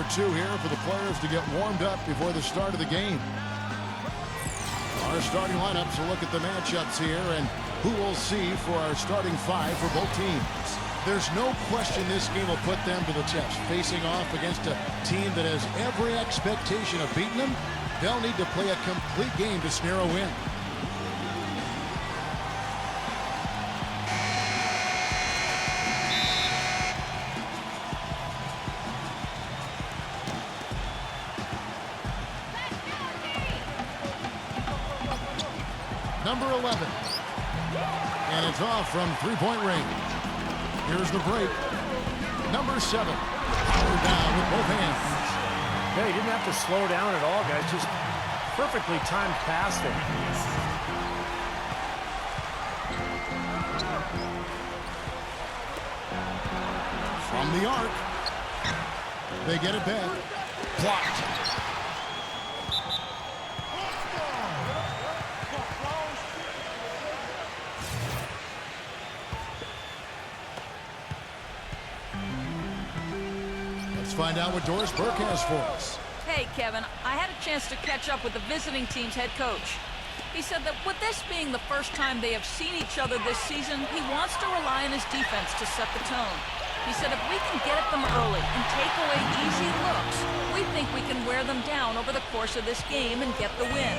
or two here for the players to get warmed up before the start of the game. Our starting lineups will look at the matchups here and who we'll see for our starting five for both teams. There's no question this game will put them to the test. Facing off against a team that has every expectation of beating them, they'll need to play a complete game to snare a win. Number 11. And it's off from three-point range. Here's the break. Number 7. Powered down with both hands. Yeah, he didn't have to slow down at all, guys. Just perfectly timed pass there. From the arc. They get it back. Blocked. Find out what Doris Burke has for us. Hey, Kevin, I had a chance to catch up with the visiting team's head coach. He said that with this being the first time they have seen each other this season, he wants to rely on his defense to set the tone. He said if we can get at them early and take away easy looks, we think we can wear them down over the course of this game and get the win.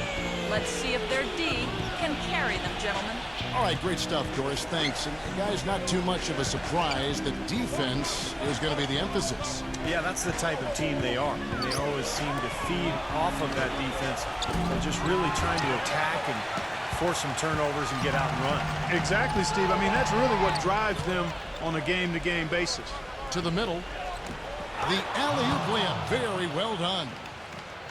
Let's see if their D can carry them, gentlemen. All right, great stuff, Doris. Thanks. And guys, not too much of a surprise that defense is going to be the emphasis. Yeah, that's the type of team they are. They always seem to feed off of that defense. They're just really trying to attack and force some turnovers and get out and run. Exactly, Steve. I mean, that's really what drives them on a game-to-game basis. To the middle. The alley-oop layup. Very well done.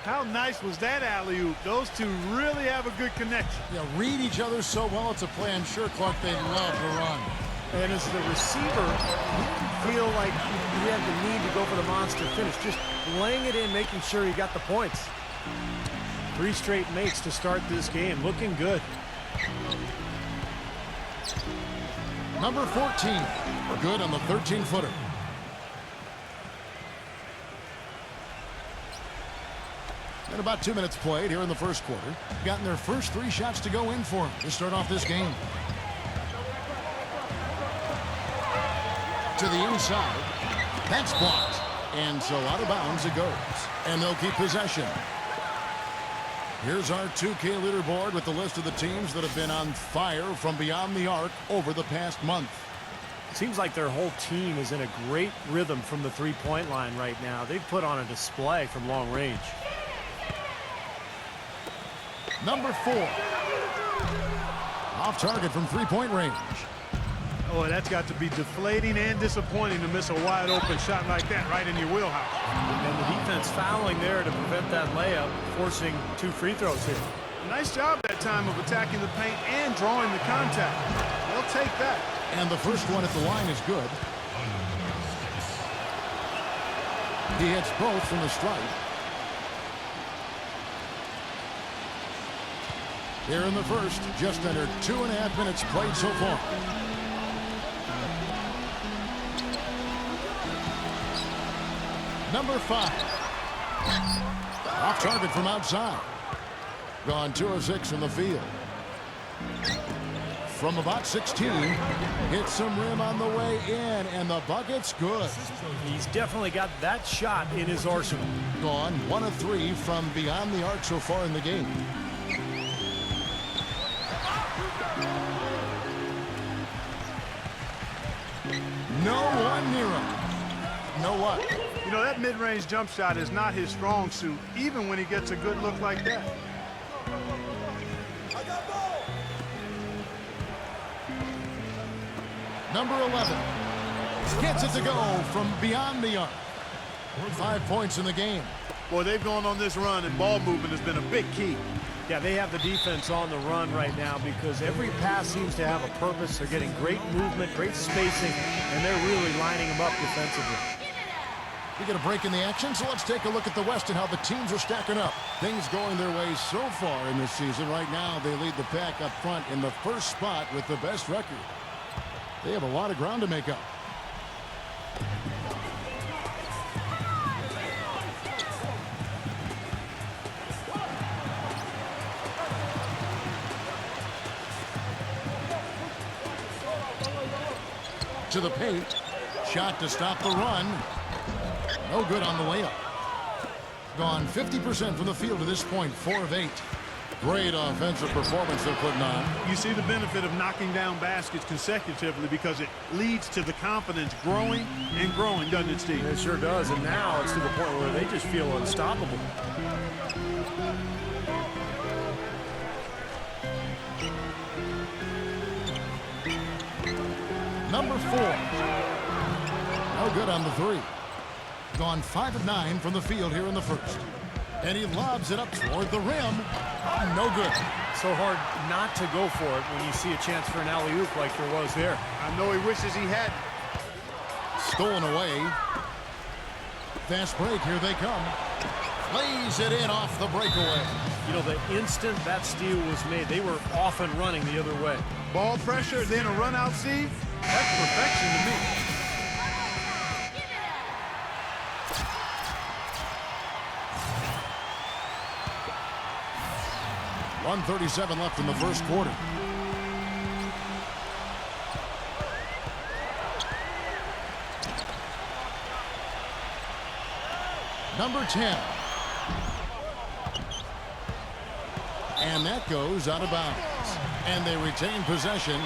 How nice was that alley-oop? Those two really have a good connection. Yeah, read each other so well. It's a play I'm sure, Clark, they love to run. And as the receiver, you feel like you have the need to go for the monster finish. Just laying it in, making sure you got the points. 3 straight makes to start this game. Looking good. Number 14. Good on the 13-footer. And about 2 minutes played here in the first quarter. Gotten their first 3 shots to go in for them to start off this game. To the inside. That's blocked. And so out of bounds it goes. And they'll keep possession. Here's our 2K leaderboard with the list of the teams that have been on fire from beyond the arc over the past month. Seems like their whole team is in a great rhythm from the three-point line right now. They've put on a display from long range. Number 4. Off target from three-point range. Oh, that's got to be deflating and disappointing to miss a wide-open shot like that right in your wheelhouse. And the defense fouling there to prevent that layup, forcing 2 free throws here. Nice job that time of attacking the paint and drawing the contact. They'll take that. And the first one at the line is good. He hits both from the stripe. Here in the first, just under 2.5 minutes played so far. Number 5. Off target from outside. Gone 2 of 6 from the field. From about 16, hits some rim on the way in, and the bucket's good. He's definitely got that shot in his arsenal. Gone 1 of 3 from beyond the arc so far in the game. No one near him. No what? You know, that mid-range jump shot is not his strong suit, even when he gets a good look like that. Number 11 gets it to go from beyond the arc. 5 points in the game. Boy, they've gone on this run, and ball movement has been a big key. Yeah, they have the defense on the run right now because every pass seems to have a purpose. They're getting great movement, great spacing, and they're really lining them up defensively. We get a break in the action, so let's take a look at the West and how the teams are stacking up. Things going their way so far in this season. Right now, they lead the pack up front in the first spot with the best record. They have a lot of ground to make up. to the paint. Shot to stop the run. No good on the layup. Gone 50% from the field to this point, 4 of 8. Great offensive performance they're putting on. You see the benefit of knocking down baskets consecutively because it leads to the confidence growing and growing, doesn't it, Steve? It sure does, and now it's to the point where they just feel unstoppable. Number 4. No good on the 3. Gone 5 of 9 from the field here in the first. And he lobs it up toward the rim. No good. So hard not to go for it when you see a chance for an alley-oop like there was there. I know he wishes he had. Stolen away. Fast break, here they come. Lays it in off the breakaway. You know, the instant that steal was made, they were off and running the other way. Ball pressure, then a run out, Steve. That's perfection to me. 1:37 left in the first quarter. Number 10. And that goes out of bounds. And they retain possession.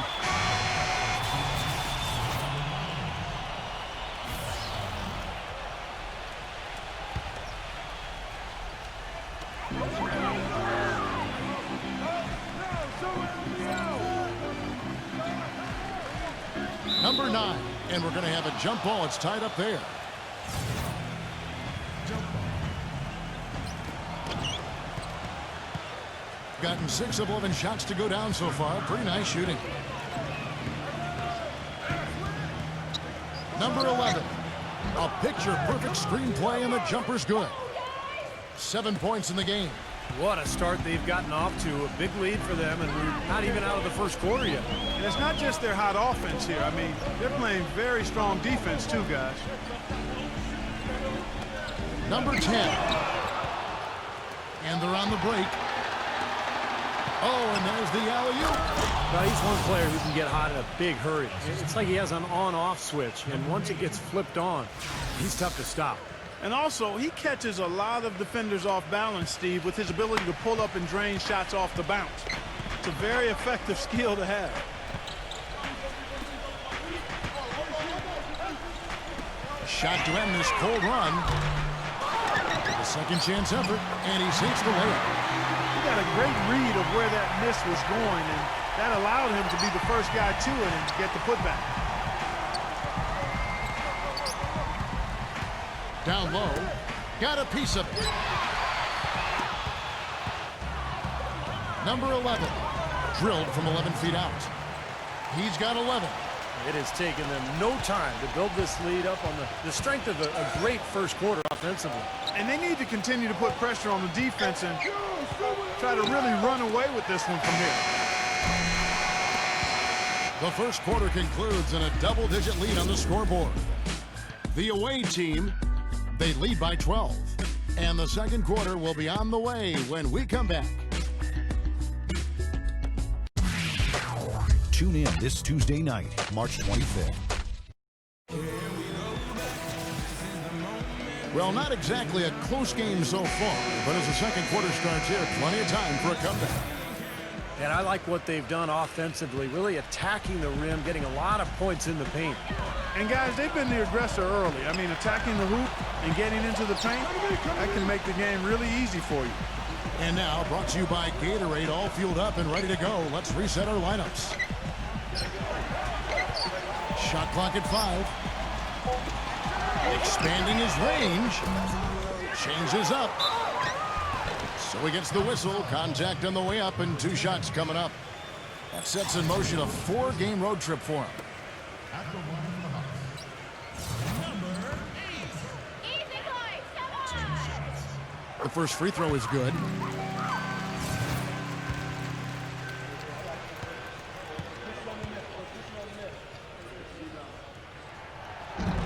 Number 9, and we're going to have a jump ball. It's tied up there. Gotten 6 of 11 shots to go down so far. Pretty nice shooting. Number 11, a picture-perfect screenplay, and the jumper's good. 7 points in the game. What a start they've gotten off to. A big lead for them, and we're not even out of the first quarter yet. And it's not just their hot offense here. I mean, they're playing very strong defense too, guys. Number 10. And they're on the break. Oh, and there's the alley-oop. Now, he's one player who can get hot in a big hurry. It's like he has an on-off switch, and once it gets flipped on, he's tough to stop. And also, he catches a lot of defenders off balance, Steve, with his ability to pull up and drain shots off the bounce. It's a very effective skill to have. Shot to end this cold run. The second chance effort, and he sinks the layup. He got a great read of where that miss was going, and that allowed him to be the first guy to it and get the putback. Down low, got a piece of it. Number 11, drilled from 11 feet out. He's got 11. It has taken them no time to build this lead up on the strength of a great first quarter offensively. And they need to continue to put pressure on the defense and try to really run away with this one from here. The first quarter concludes in a double-digit lead on the scoreboard. The away team, they lead by 12. And the second quarter will be on the way when we come back. Tune in this Tuesday night, March 25th. Well, not exactly a close game so far, but as the second quarter starts here, plenty of time for a comeback. And I like what they've done offensively, really attacking the rim, getting a lot of points in the paint. And guys, they've been the aggressor early. I mean, attacking the hoop and getting into the paint, that can make the game really easy for you. And now, brought to you by Gatorade, all fueled up and ready to go. Let's reset our lineups. Shot clock at 5. Expanding his range. Changes up. So he gets the whistle. Contact on the way up and 2 shots coming up. That sets in motion a 4-game road trip for him. The first free throw is good.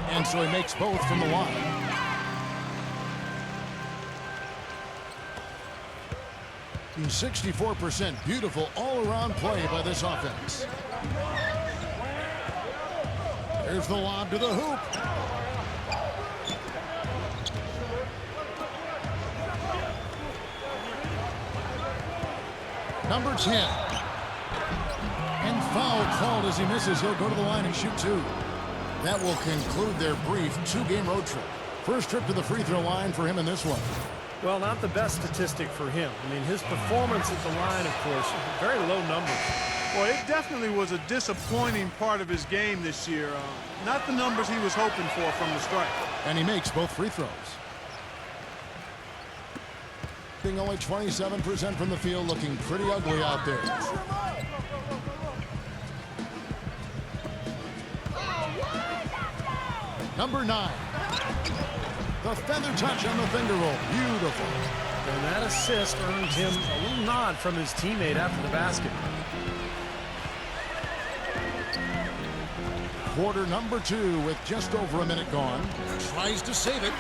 And so he makes both from the line. And 64% beautiful all-around play by this offense. Here's the lob to the hoop. Number 10. And foul called as he misses. He'll go to the line and shoot 2. That will conclude their brief 2-game road trip. First trip to the free throw line for him in this one. Well, not the best statistic for him. I mean, his performance at the line, of course, very low numbers. Well, it definitely was a disappointing part of his game this year. Not the numbers he was hoping for from the strike. And he makes both free throws. Being only 27% from the field, looking pretty ugly out there. Number 9. The feather touch on the finger roll. Beautiful. And that assist earned him a little nod from his teammate after the basket. Quarter number 2 with just over a minute gone. Tries to save it.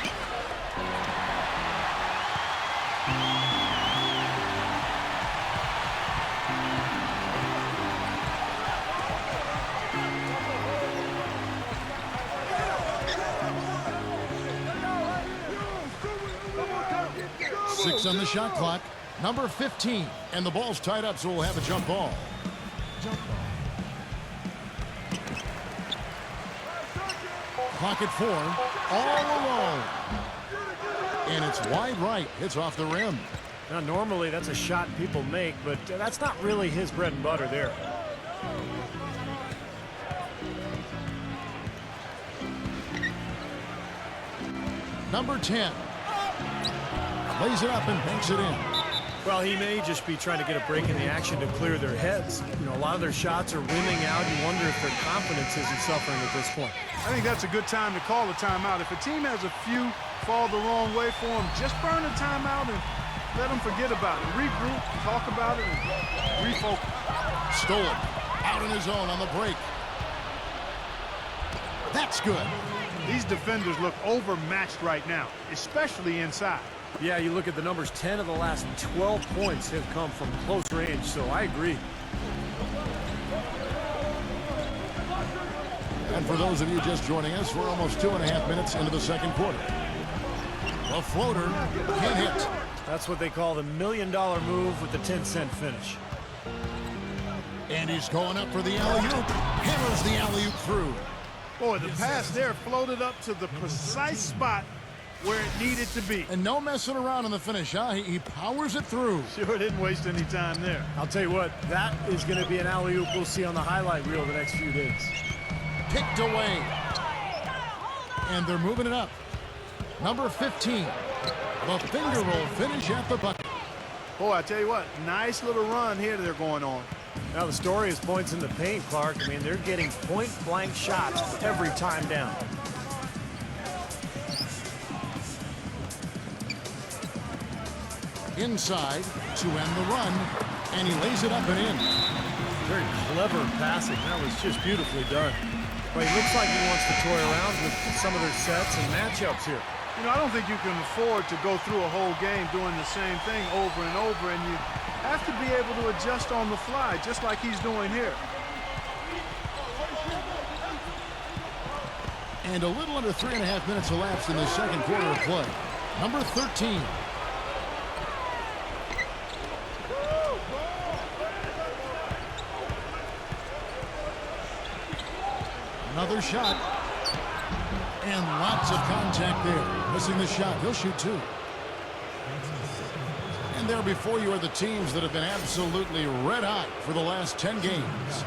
Six on the shot clock. Number 15. And the ball's tied up, so we'll have a jump ball. Clock at 4. All alone. And it's wide right. It's off the rim. Now, normally that's a shot people make, but that's not really his bread and butter there. Number 10. Lays it up and banks it in. Well, he may just be trying to get a break in the action to clear their heads. You know, a lot of their shots are rimming out. You wonder if their confidence isn't suffering at this point. I think that's a good time to call a timeout. If a team has a few fall the wrong way for them, just burn a timeout and let them forget about it. Regroup, talk about it, and refocus. Stolen. Out on his own on the break. That's good. These defenders look overmatched right now, especially inside. Yeah, you look at the numbers, 10 of the last 12 points have come from close range, so I agree. And for those of you just joining us, we're almost 2.5 minutes into the second quarter. A floater can't hit. That's what they call the $1 million move with the 10-cent finish. And he's going up for the alley-oop. Hammers the alley-oop through. Boy, the pass there floated up to the precise spot where it needed to be. And no messing around in the finish, huh? He powers it through. Sure didn't waste any time there. I'll tell you what, that is going to be an alley-oop we'll see on the highlight reel the next few days. Picked away. And they're moving it up. Number 15. The finger roll finish at the bucket. Boy, I tell you what, nice little run here they're going on. Now the story is points in the paint, Clark. I mean, they're getting point-blank shots every time down. Inside to end the run, and he lays it up and in. Very clever passing. That was just beautifully done. But he looks like he wants to toy around with some of their sets and matchups here. You know, I don't think you can afford to go through a whole game doing the same thing over and over, and you have to be able to adjust on the fly, just like he's doing here. And a little under 3.5 minutes elapsed in the second quarter of play. Number 13. Another shot. And lots of contact there. Missing the shot. He'll shoot 2. And there before you are the teams that have been absolutely red hot for the last 10 games.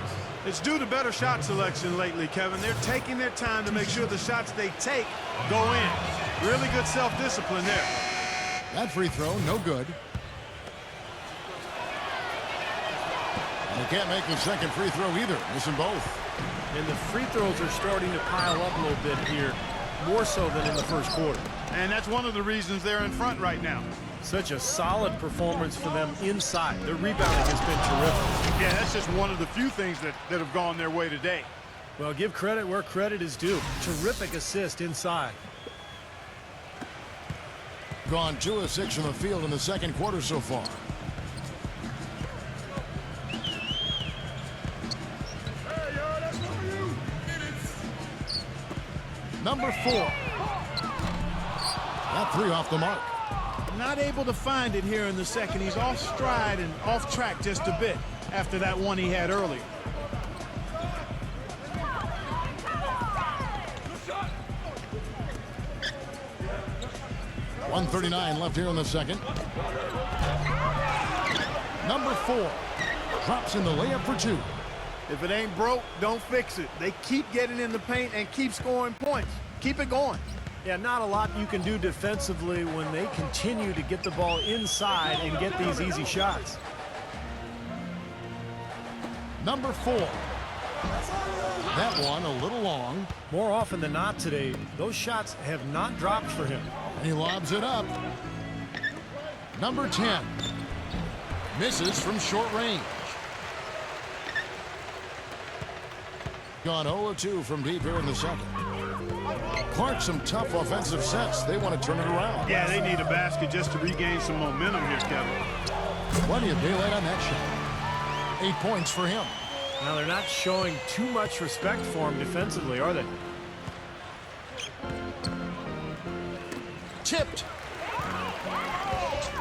It's due to better shot selection lately, Kevin. They're taking their time to make sure the shots they take go in. Really good self-discipline there. That free throw, no good. And they can't make the second free throw either. Missing both. And the free throws are starting to pile up a little bit here, more so than in the first quarter. And that's one of the reasons they're in front right now. Such a solid performance for them inside. Their rebounding has been terrific. Yeah, that's just one of the few things that have gone their way today. Well, give credit where credit is due. Terrific assist inside. Gone 2 of 6 from the field in the second quarter so far. Number 4. That three off the mark. Not able to find it here in the second. He's off stride and off track just a bit after that one he had earlier. .139 left here in the second. Number 4 drops in the layup for 2. If it ain't broke, don't fix it. They keep getting in the paint and keep scoring points. Keep it going. Yeah, not a lot you can do defensively when they continue to get the ball inside and get these easy shots. Number 4. That one a little long. More often than not today, those shots have not dropped for him. And he lobs it up. Number 10. Misses from short range. Gone 0 of 2 from deep here in the second. Clark, some tough offensive sets. They want to turn it around. Yeah, they need a basket just to regain some momentum here, Kevin. Plenty of daylight on that shot. 8 points for him. Now, they're not showing too much respect for him defensively, are they? Tipped.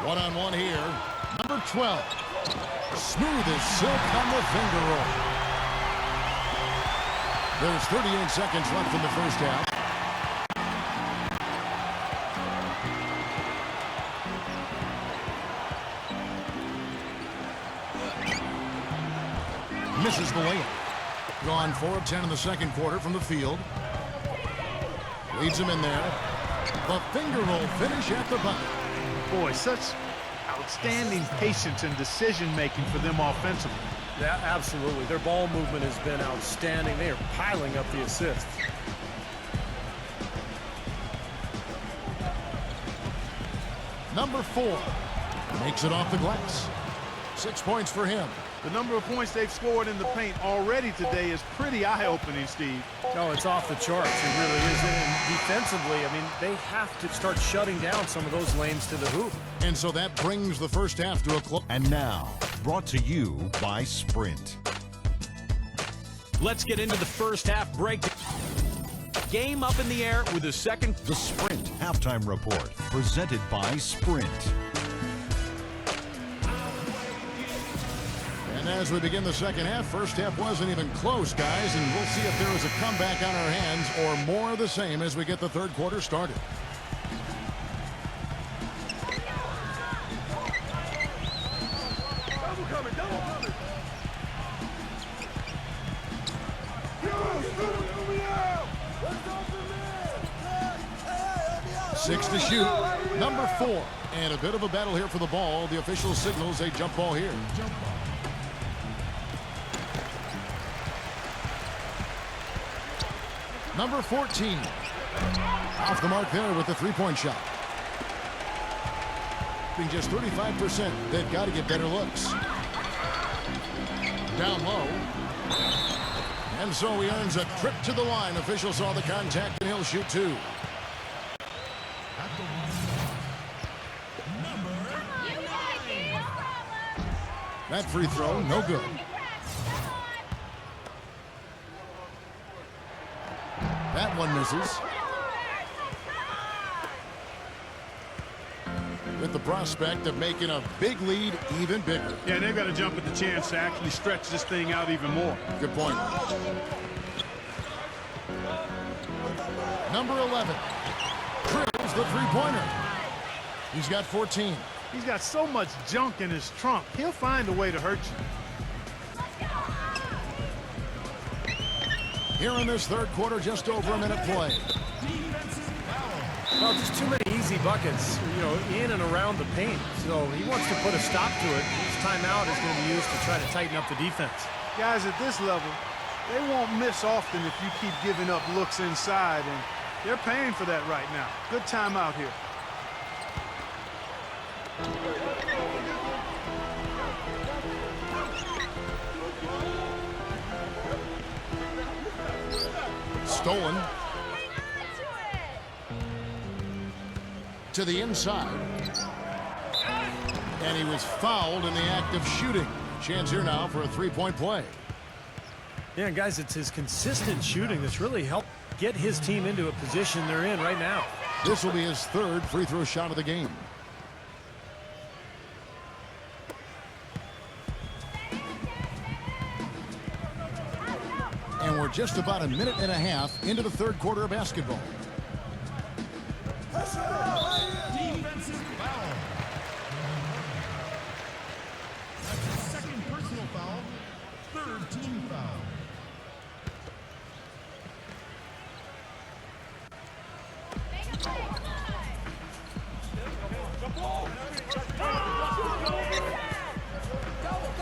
One-on-one here. Number 12. Smooth as silk on the finger roll. There's 38 seconds left in the first half. Misses the layup. Gone 4 of 10 in the second quarter from the field. Leads him in there. The finger roll finish at the bucket. Boy, such outstanding patience and decision-making for them offensively. Yeah, absolutely. Their ball movement has been outstanding. They are piling up the assists. Number 4 makes it off the glass. 6 points for him. The number of points they've scored in the paint already today is pretty eye-opening, Steve. No, it's off the charts. It really is. And defensively, I mean, they have to start shutting down some of those lanes to the hoop. And so that brings the first half to a close. And now, brought to you by Sprint. Let's get into the first half break. Game up in the air with the second. The Sprint Halftime Report, presented by Sprint. And as we begin the second half, first half wasn't even close, guys, and we'll see if there is a comeback on our hands or more of the same as we get the third quarter started. Double coming, double coming. 6 to shoot. Number 4. And a bit of a battle here for the ball. The official signals a jump ball here. Number 14. Off the mark there with the three-point shot. Being just 35%, they've got to get better looks. Down low. And so he earns a trip to the line. Official saw the contact, and he'll shoot 2. That free throw, no good. That one misses. With the prospect of making a big lead even bigger. Yeah, they've got to jump at the chance to actually stretch this thing out even more. Good point. Number 11. Drills the three-pointer. He's got 14. He's got so much junk in his trunk. He'll find a way to hurt you. Here in this third quarter, just over a minute play. Well, just too many easy buckets, in and around the paint. So he wants to put a stop to it. His timeout is going to be used to try to tighten up the defense. Guys at this level, they won't miss often if you keep giving up looks inside, and they're paying for that right now. Good timeout here. Stolen. To the inside. And he was fouled in the act of shooting. Chance here now for a three-point play. Yeah, guys, it's his consistent shooting that's really helped. get his team into a position they're in right now. This will be his third free throw shot of the game. And we're just about a minute and a half into the third quarter of basketball. Defensive foul. That's his second personal foul. Third team foul.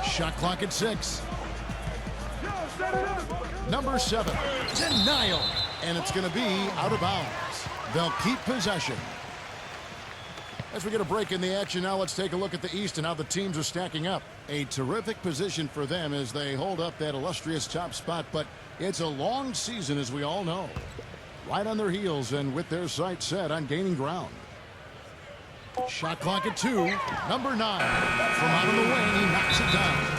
Shot clock at 6. Number 7, denial, and it's going to be out of bounds. They'll keep possession. As we get a break in the action now, let's take a look at the East and how the teams are stacking up. A terrific position for them as they hold up that illustrious top spot, but it's a long season, as we all know. Right on their heels and with their sights set on gaining ground. Shot clock at 2. Number 9, from out of the wing, he knocks it down.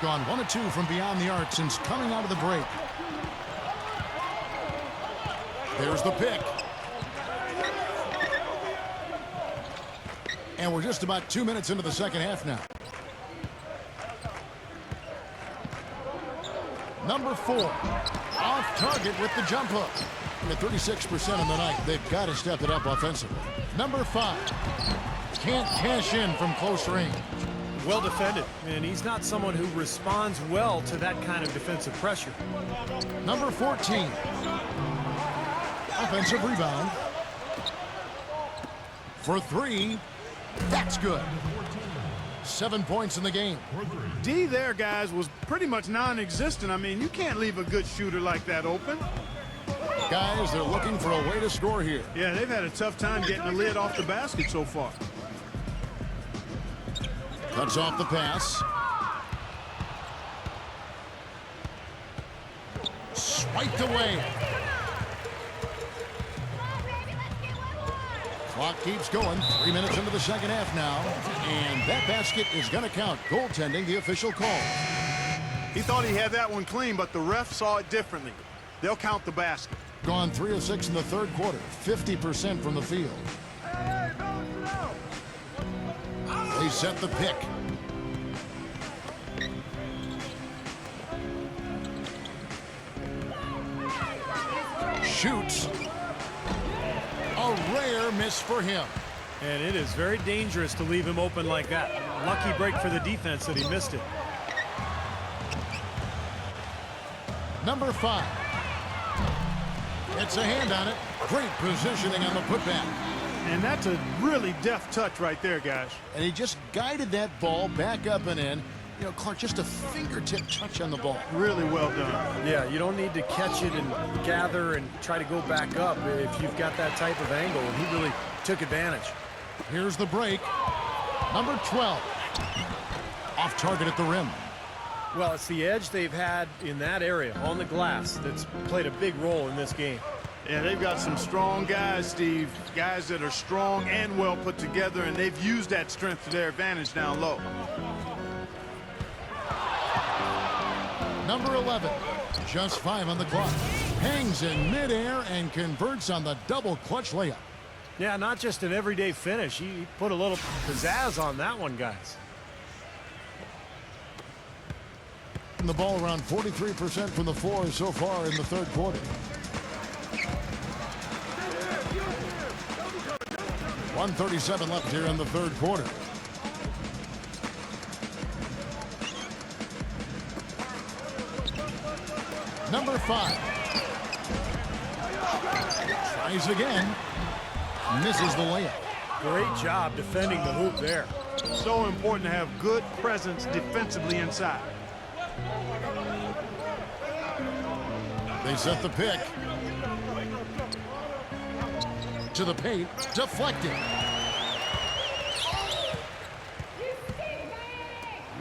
Gone 1 of 2 from beyond the arc since coming out of the break. There's the pick. And we're just about 2 minutes into the second half now. Number 4, off target with the jump hook. At 36% on the night, they've got to step it up offensively. Number 5, can't cash in from close range. Well defended, and he's not someone who responds well to that kind of defensive pressure. Number 14, offensive rebound. For 3, that's good. 7 points in the game. D there, guys, was pretty much non-existent. I mean, you can't leave a good shooter like that open. Guys, they're looking for a way to score here. Yeah, they've had a tough time getting the lid off the basket so far. Cuts off the pass. Swiped away. Clock keeps going. 3 minutes into the second half now. And that basket is going to count. Goaltending, the official call. He thought he had that one clean, but the ref saw it differently. They'll count the basket. Gone 3 of 6 in the third quarter. 50% from the field. They set the pick. Shoots. A rare miss for him. And it is very dangerous to leave him open like that. Lucky break for the defense that he missed it. Number 5. It's a hand on it. Great positioning on the putback. And that's a really deft touch right there, guys. And he just guided that ball back up and in. You know, Clark, just a fingertip touch on the ball. Really well done. Yeah, you don't need to catch it and gather and try to go back up if you've got that type of angle, and he really took advantage. Here's the break. Number 12. Off target at the rim. Well, it's the edge they've had in that area on the glass that's played a big role in this game. Yeah, they've got some strong guys, Steve. Guys that are strong and well put together, and they've used that strength to their advantage down low. Number 11. Just 5 on the clock. Hangs in midair and converts on the double clutch layup. Yeah, not just an everyday finish. He put a little pizzazz on that one, guys. The ball around 43% from the floor so far in the third quarter. .137 left here in the third quarter. Number 5. Tries again. Misses the layup. Great job defending the hoop there. So important to have good presence defensively inside. They set the pick. To the paint. Deflected.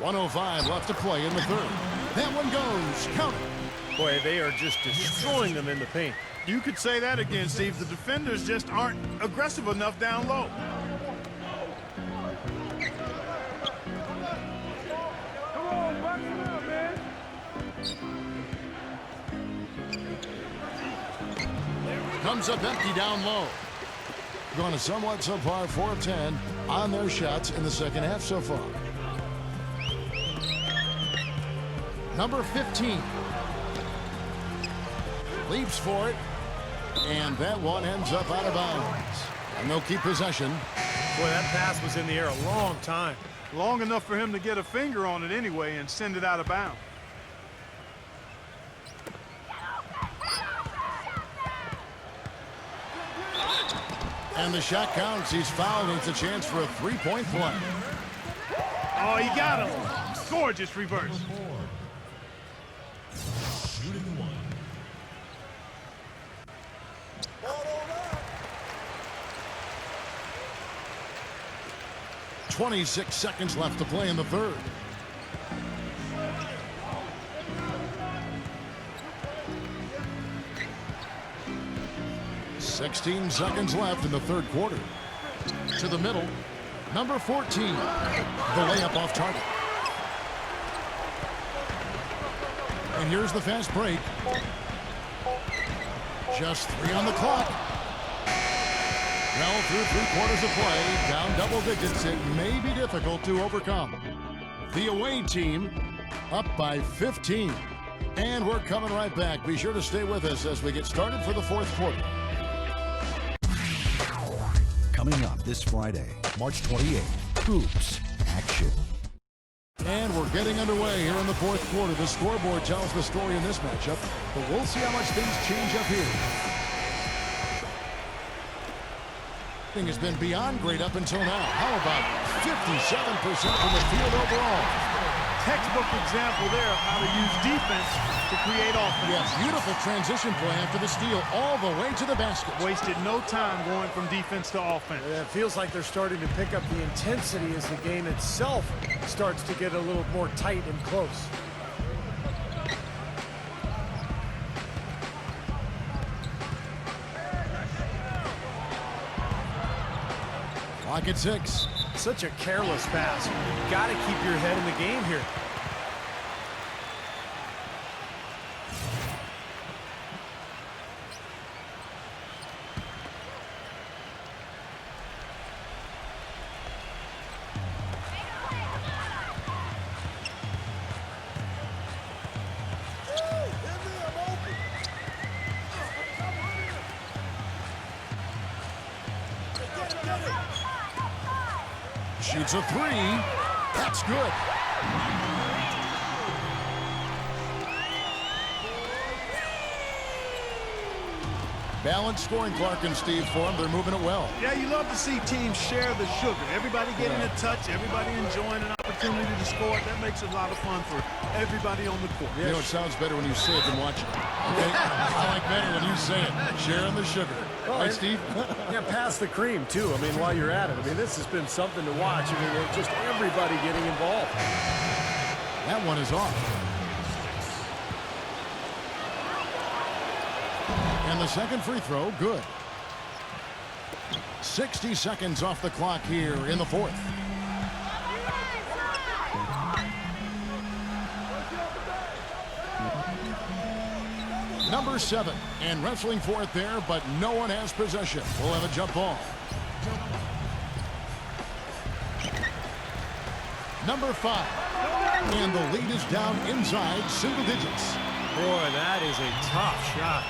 1:05 left to play in the third. That one goes. Count it. Boy, they are just destroying them in the paint. You could say that again, Steve. The defenders just aren't aggressive enough down low. Come on, box him out, man. Comes up empty down low. Going to somewhat subpar 4 of 10 on their shots in the second half so far. Number 15. Leaps for it. And that one ends up out of bounds. And they'll keep possession. Boy, that pass was in the air a long time. Long enough for him to get a finger on it anyway and send it out of bounds. And the shot counts. He's fouled. It's a chance for a three-point play. Oh, he got him. Gorgeous reverse. Shooting one. 26 seconds left to play in the third. "16 seconds left in the third quarter. To the middle. Number 14. The layup off target. And here's the fast break. Just 3 on the clock. Well, through 3 quarters of play, down double digits, it may be difficult to overcome. The away team up by 15. And we're coming right back. Be sure to stay with us as we get started for the fourth quarter. Coming up this Friday, March 28th, Hoops Action. And we're getting underway here in the fourth quarter. The scoreboard tells the story in this matchup, but we'll see how much things change up here. Thing has been beyond great up until now. How about 57% from the field overall? Textbook example there of how to use defense to create offense. Yeah, beautiful transition play after the steal all the way to the basket. Wasted no time going from defense to offense. It feels like they're starting to pick up the intensity as the game itself starts to get a little more tight and close. Clock at 6. Such a careless pass. You got to keep your head in the game here. Shoots a 3. That's good. Balanced scoring, Clark and Steve, for them. They're moving it well. Yeah, you love to see teams share the sugar. Everybody getting a touch, everybody enjoying an opportunity to score. That makes it a lot of fun for everybody on the court. You know, it sounds better when you say it than watch it. Okay? I like better when you say it. Sharing the sugar. Right, Steve? Yeah, pass the cream, too. I mean, while you're at it. I mean, this has been something to watch. I mean, just everybody getting involved. That one is off. And the second free throw, good. 60 seconds off the clock here in the fourth. Number 7, and wrestling for it there, but no one has possession. We'll have a jump ball. Number 5, and the lead is down inside single digits. Boy, that is a tough shot.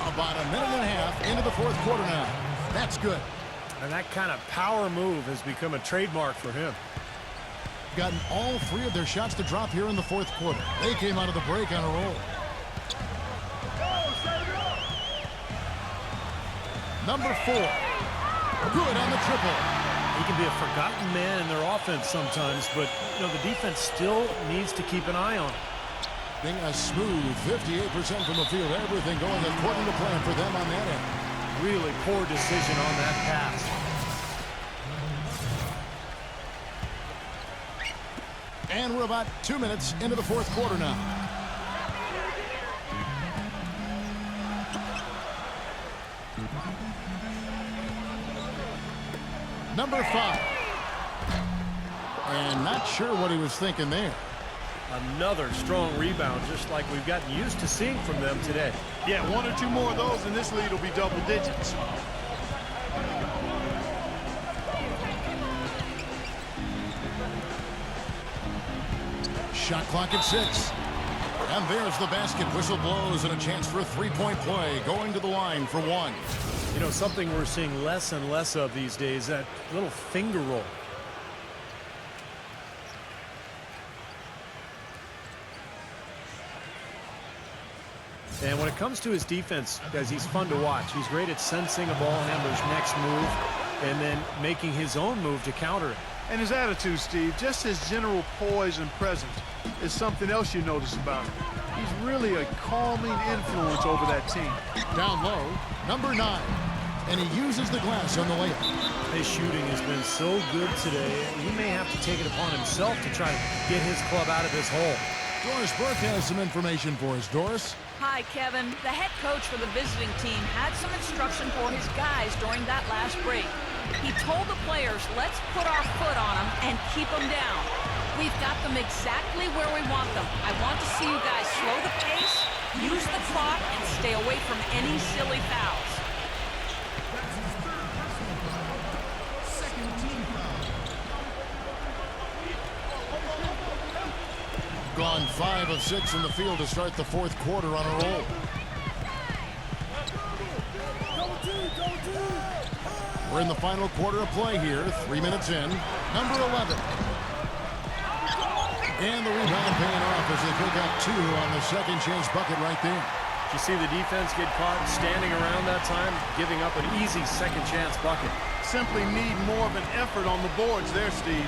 About a minute and a half into the fourth quarter now. That's good. And that kind of power move has become a trademark for him. Gotten all 3 of their shots to drop here in the fourth quarter. They came out of the break on a roll. Number 4. Good on the triple. He can be a forgotten man in their offense sometimes, but you know the defense still needs to keep an eye on it. Being a smooth 58% from the field. Everything going according to plan for them on that end. Really poor decision on that pass. And we're about 2 minutes into the fourth quarter now. Number 5. And not sure what he was thinking there. Another strong rebound, just like we've gotten used to seeing from them today. Yeah, 1 or 2 more of those, and this lead will be double digits. Shot clock at 6. And there's the basket. Whistle blows and a chance for a three-point play. Going to the line for 1. You know, something we're seeing less and less of these days, that little finger roll. And when it comes to his defense, guys, he's fun to watch. He's great at sensing a ball handler's next move and then making his own move to counter it. And his attitude, Steve, just his general poise and presence is something else you notice about him. He's really a calming influence over that team. Down low, number 9. And he uses the glass on the layup. His shooting has been so good today, he may have to take it upon himself to try to get his club out of this hole. Doris Burke has some information for us. Doris? Hi, Kevin. The head coach for the visiting team had some instruction for his guys during that last break. He told the players, let's put our foot on them and keep them down. We've got them exactly where we want them. I want to see you guys slow the pace, use the clock, and stay away from any silly fouls. That's his third personal foul. Second team foul. Gone 5 of 6 in the field to start the fourth quarter on a roll. We're in the final quarter of play here. 3 minutes in. Number 11. And the rebound paying off as they pick up 2 on the second chance bucket right there. Did you see the defense get caught standing around that time, giving up an easy second chance bucket? Simply need more of an effort on the boards there, Steve.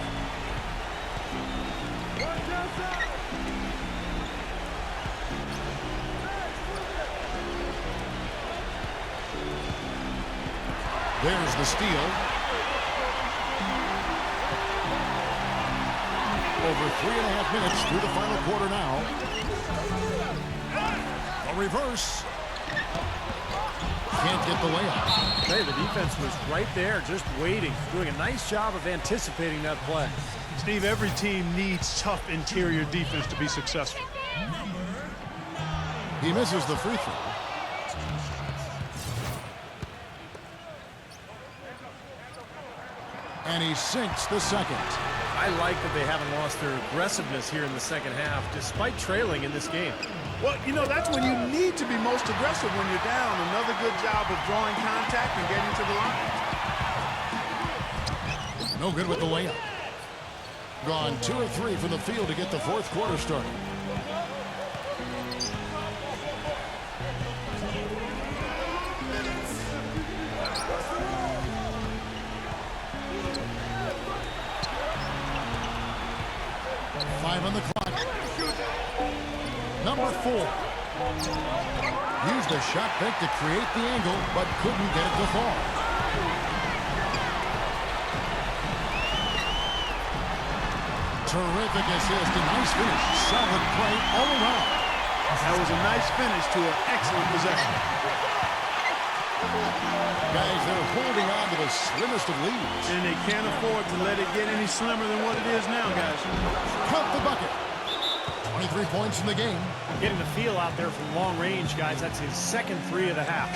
There's the steal. Over 3.5 minutes through the final quarter now. A reverse. Can't get the layup. Hey, the defense was right there, just waiting, doing a nice job of anticipating that play. Steve, every team needs tough interior defense to be successful. He misses the free throw. And he sinks the second. I like that they haven't lost their aggressiveness here in the second half, despite trailing in this game. Well, you know, that's when you need to be most aggressive when you're down. Another good job of drawing contact and getting to the line. No good with the layup. Gone 2 of 3 from the field to get the fourth quarter started. On the clock. Number 4. Used a shot fake to create the angle, but couldn't get it to fall. Terrific assist, a nice finish. Solid play all around. That was a nice finish to an excellent possession. Guys, they're holding on to the slimmest of leads. And they can't afford to let it get any slimmer than what it is now, guys. Count the bucket. 23 points in the game. Getting the feel out there from long range, guys. That's his second 3 of the half.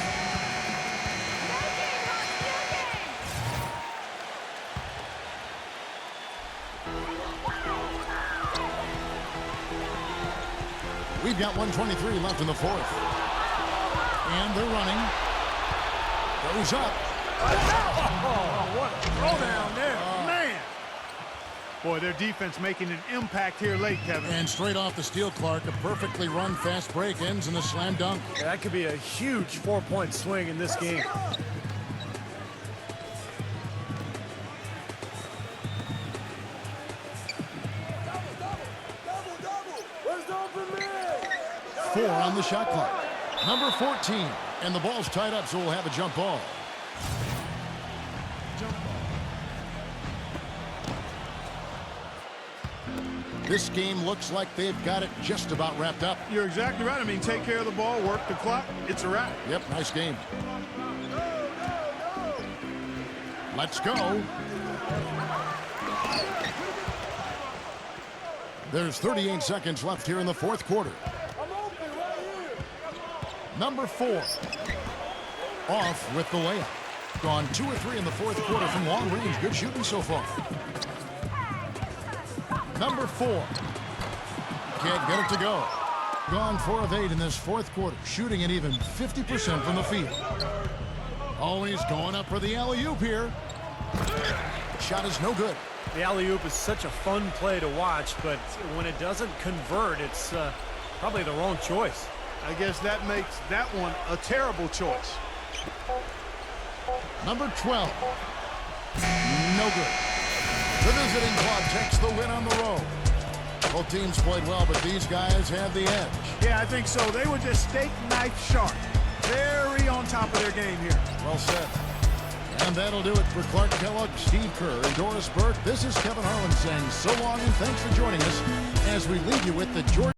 We've got 1:23 left in the fourth. And they're running. Goes up. Oh, what a throwdown there. Man. Boy, their defense making an impact here late, Kevin. And straight off the steal, Clark, a perfectly run fast break ends in a slam dunk. That could be a huge 4-point swing in this game. Four on the shot clock. Number 14. And the ball's tied up, so we'll have a jump ball. This game looks like they've got it just about wrapped up. You're exactly right. I mean, take care of the ball, work the clock. It's a wrap. Yep, nice game. Let's go. There's 38 seconds left here in the fourth quarter. Number 4. Off with the layup. Gone 2 or 3 in the fourth quarter from long range. Good shooting so far. Number 4. Can't get it to go. Gone 4 of 8 in this fourth quarter. Shooting at even 50% from the field. Oh, he's going up for the alley-oop here. Shot is no good. The alley-oop is such a fun play to watch, but when it doesn't convert, it's probably the wrong choice. I guess that makes that one a terrible choice. Number 12. No good. The visiting club takes the win on the road. Both teams played well, but these guys had the edge. Yeah, I think so. They were just steak knife sharp. Very on top of their game here. Well said. And that'll do it for Clark Kellogg, Steve Kerr, and Doris Burke. This is Kevin Harlan saying so long and thanks for joining us as we leave you with the Georgia.